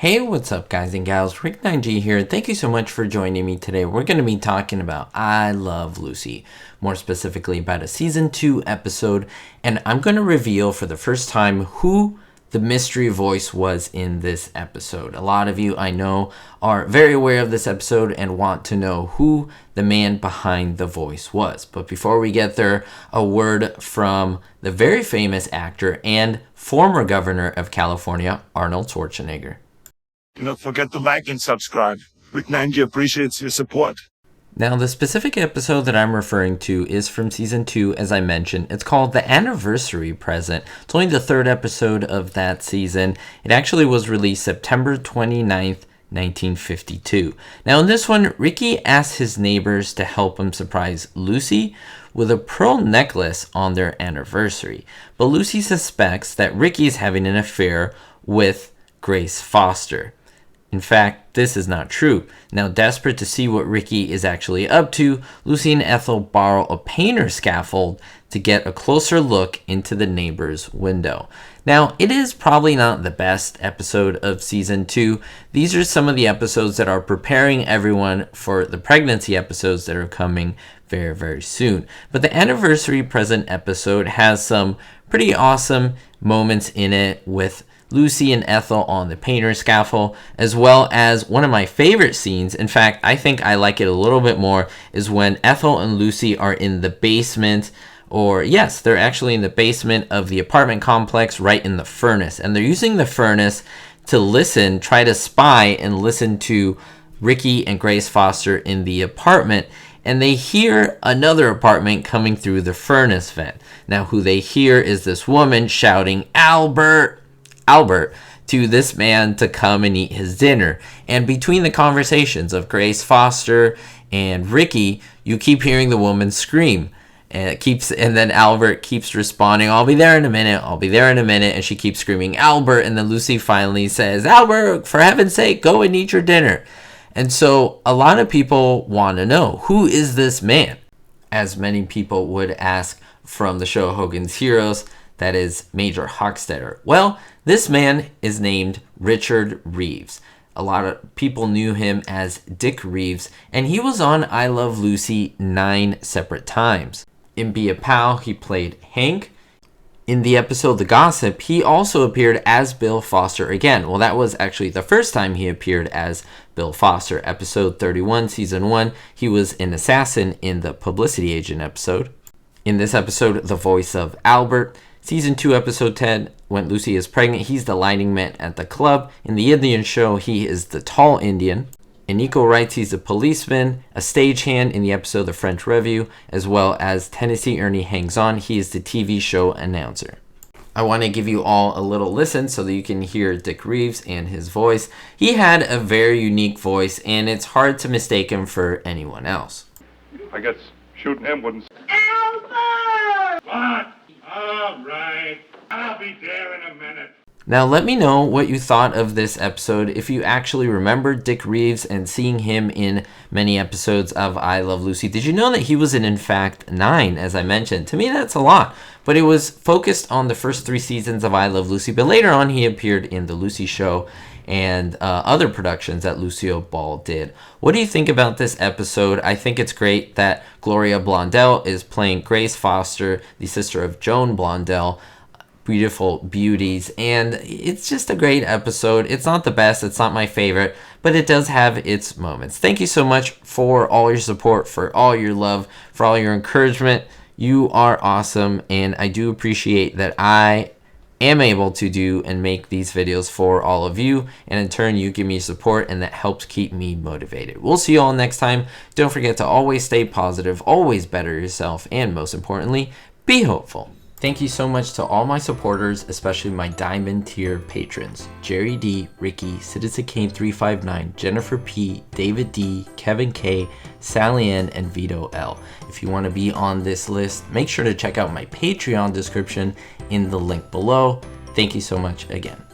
Hey, what's up guys and gals, Rick 9G here. Thank you so much for joining me today. We're going to be talking about I Love Lucy, more specifically about a season 2 episode, and I'm going to reveal for the first time who the mystery voice was in this episode. A lot of you I know are very aware of this episode and want to know who the man behind the voice was. But before we get there, a word from the very famous actor and former governor of California, Arnold Schwarzenegger. Do not forget to like and subscribe. Rick 9G appreciates your support. Now, the specific episode that I'm referring to is from season 2, as I mentioned. It's called The Anniversary Present. It's only the third episode of that season. It actually was released September 29th, 1952. Now, in this one, Ricky asks his neighbors to help him surprise Lucy with a pearl necklace on their anniversary. But Lucy suspects that Ricky is having an affair with Grace Foster. In fact, this is not true. Now, desperate to see what Ricky is actually up to, Lucy and Ethel borrow a painter's scaffold to get a closer look into the neighbor's window. Now, it is probably not the best episode of season 2. These are some of the episodes that are preparing everyone for the pregnancy episodes that are coming very, very soon. But the Anniversary Present episode has some pretty awesome moments in it with Lucy and Ethel on the painter's scaffold, as well as one of my favorite scenes. In fact, I think I like it a little bit more, is when Ethel and Lucy are in the basement, or yes, they're actually in the basement of the apartment complex, right in the furnace. And they're using the furnace to listen, try to spy and listen to Ricky and Grace Foster in the apartment. And they hear another apartment coming through the furnace vent. Now, who they hear is this woman shouting, Albert, to this man to come and eat his dinner. And between the conversations of Grace Foster and Ricky, you keep hearing the woman scream. And then Albert keeps responding, I'll be there in a minute, and she keeps screaming, Albert, and then Lucy finally says, Albert, for heaven's sake, go and eat your dinner. And so a lot of people want to know, who is this man? As many people would ask from the show Hogan's Heroes, that is Major Hochstetter. Well, this man is named Richard Reeves. A lot of people knew him as Dick Reeves, and he was on I Love Lucy 9 separate times. In Be a Pal, he played Hank. In the episode The Gossip, he also appeared as Bill Foster again. Well, that was actually the first time he appeared as Bill Foster. Episode 31, Season 1, he was an assassin in the Publicity Agent episode. In this episode, the voice of Albert. Season 2, Episode 10, when Lucy is pregnant, he's the lighting man at the club. In the Indian show, he is the tall Indian. In Equal Rights, he's a policeman, a stagehand in the episode The French Review, as well as Tennessee Ernie Hangs On. He is the TV show announcer. I want to give you all a little listen so that you can hear Dick Reeves and his voice. He had a very unique voice, and it's hard to mistake him for anyone else. I guess shooting him wouldn't... Albert! What? All right. I'll be there in a minute. Now let me know what you thought of this episode, if you actually remember Dick Reeves and seeing him in many episodes of I Love Lucy. Did you know that he was in fact 9, as I mentioned? To me, that's a lot. But it was focused on the first 3 seasons of I Love Lucy, but later on he appeared in The Lucy Show and other productions that Lucille Ball did. What do you think about this episode? I think it's great that Gloria Blondell is playing Grace Foster, the sister of Joan Blondell. Beautiful beauties, and it's just a great episode. It's not the best, it's not my favorite, but it does have its moments. Thank you so much for all your support, for all your love, for all your encouragement. You are awesome, and I do appreciate that I am able to do and make these videos for all of you, and in turn you give me support, and that helps keep me motivated. We'll see you all next time. Don't forget to always stay positive, always better yourself, and most importantly, be hopeful. Thank you so much to all my supporters, especially my Diamond tier patrons. Jerry D, Ricky, Citizen Kane 359, Jennifer P, David D, Kevin K, Sally Ann, and Vito L. If you want to be on this list, make sure to check out my Patreon description in the link below. Thank you so much again.